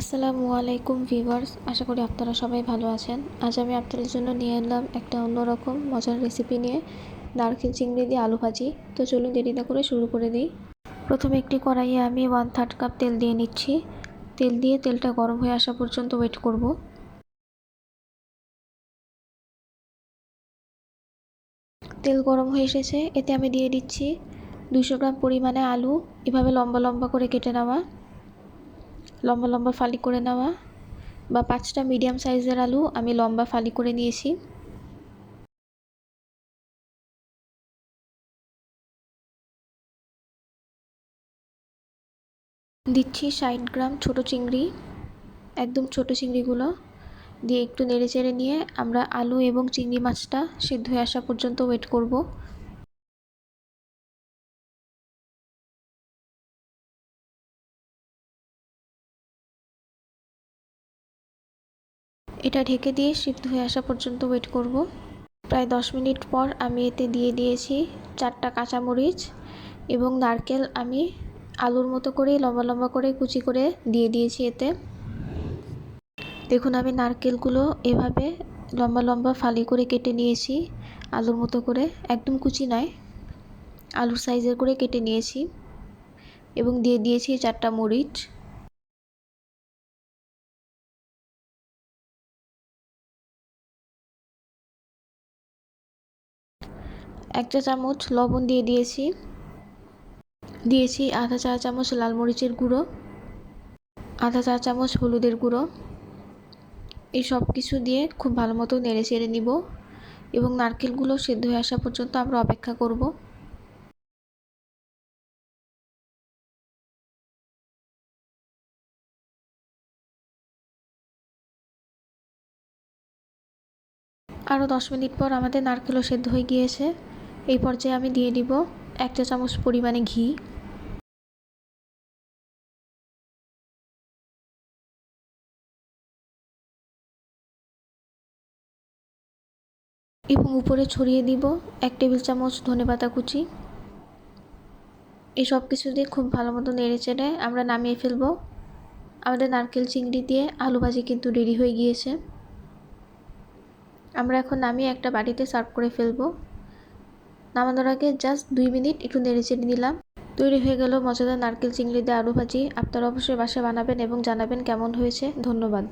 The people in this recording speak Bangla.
আসসালামু আলাইকুম ভিউয়ার্স, আশা করি আপনারা সবাই ভালো আছেন। আজ আমি আপনাদের জন্য নিয়ে এলাম একটা অন্যরকম মজার রেসিপি নিয়ে, নারকেল চিংড়ি দিয়ে আলু ভাজি। তো চলুন দেরি না করে শুরু করে দিই। প্রথমে একটি কড়াইয়ে আমি 1/3 কাপ তেল দিয়ে নিচ্ছি। তেল দিয়ে তেলটা গরম হয়ে আসা পর্যন্ত ওয়েট করব। তেল গরম হয়ে এসেছে, এতে আমি দিয়ে দিচ্ছি 200 গ্রাম পরিমাণে আলু, এভাবে লম্বা লম্বা করে কেটে নেওয়া, লম্বা লম্বা ফালি করে নেওয়া, বা 5টা মিডিয়াম সাইজের আলু আমি লম্বা ফালি করে নিয়েছি। দিচ্ছি 60 গ্রাম ছোট চিংড়ি, একদম ছোট চিংড়িগুলো দিয়ে একটু নেড়েচেড়ে নিয়ে আমরা আলু এবং চিংড়ি মাছটা সিদ্ধ হয়ে আসা পর্যন্ত ওয়েট করব। এটা ঢেকে দিয়ে সিদ্ধ হয়ে আসা পর্যন্ত ওয়েট করব। প্রায় 10 মিনিট পর আমি এতে দিয়ে দিয়েছি 4টা কাঁচামরিচ এবং নারকেল আমি আলুর মতো করে লম্বা লম্বা করে কুচি করে দিয়ে দিয়েছি এতে। দেখুন, আমি নারকেলগুলো এভাবে লম্বা লম্বা ফালি করে কেটে নিয়েছি, আলুর মতো করে, একদম কুচি নয়, আলুর সাইজের করে কেটে নিয়েছি এবং দিয়ে দিয়েছি 4টা মরিচ। এক চা চামচ লবণ দিয়ে দিয়েছি, আধা চা চামচ লাল মরিচের গুঁড়ো, আধা চা চামচ হলুদের গুঁড়ো। এই সব কিছু দিয়ে খুব ভালো মতো নেড়ে চেড়ে নিব এবং নারকেলগুলো সেদ্ধ হয়ে আসা পর্যন্ত আমরা অপেক্ষা করব। আরও 10 মিনিট পর আমাদের নারকেলও সেদ্ধ হয়ে গিয়েছে। এই পর্যায়ে আমি দিয়ে দিব 1 চা চামচ পরিমাণে ঘি এবং উপরে ছড়িয়ে দিব 1 টেবিল চামচ ধনেপাতা কুচি। এই সব কিছু দিয়ে খুব ভালো মতো নেড়ে চেড়ে আমরা নামিয়ে ফেলবো। আমাদের নারকেল চিংড়ি দিয়ে আলু ভাজি কিন্তু রেডি হয়ে গিয়েছে। আমরা এখন নামিয়ে একটা বাটিতে সার্ভ করে ফেলবো। নামানোর আগে জাস্ট 2 মিনিট একটু নেড়েচেড়ে নিলাম। তৈরি হয়ে গেল মজাদার নারকেল চিংড়ি দিয়ে আলু ভাজি। আপনারা অবশ্যই বাসায় বানাবেন এবং জানাবেন কেমন হয়েছে। ধন্যবাদ।